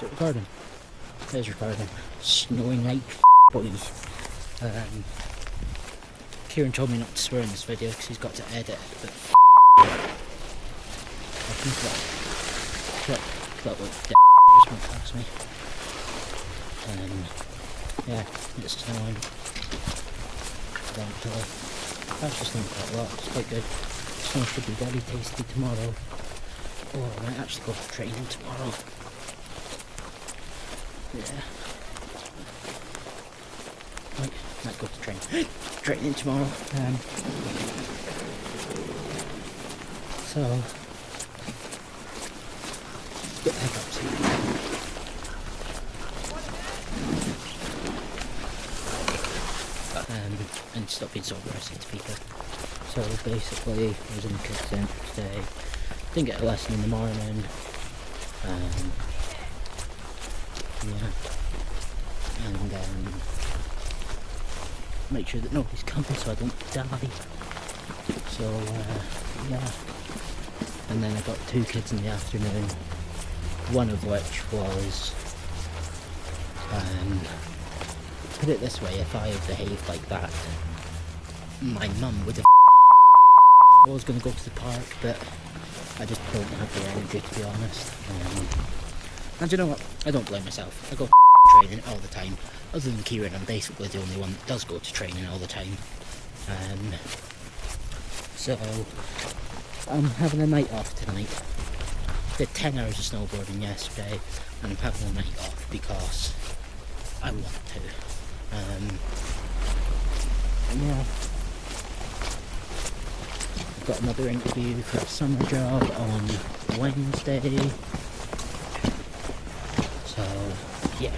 it recording? It is recording. Snowing like boys. Kieran told me not to swear in this video because he's got to edit it, but I think that would just went past me. Yeah, it's snowing. Eventually. That's just snowing quite a lot, it's quite good. Snow should be very tasty tomorrow. Oh, I might actually go for training tomorrow. Yeah. Might go to training tomorrow. So get back up soon. And stop being so aggressive to people. So basically, I was in the kids centre today. Didn't get a lesson in the morning. Yeah. And make sure that nobody's coming so I don't die. So yeah. And then I got 2 kids in the afternoon. One of which was put it this way, if I had behaved like that, my mum would have I was going to go to the park, but I just don't have the energy, to be honest. And you know what? I don't blame myself. I go to training all the time. Other than Kieran, I'm basically the only one that does go to training all the time. So I'm having a night off tonight. Did 10 hours of snowboarding yesterday, and I'm having a night off because I want to. Yeah. I've got another interview for a summer job on Wednesday. So yeah.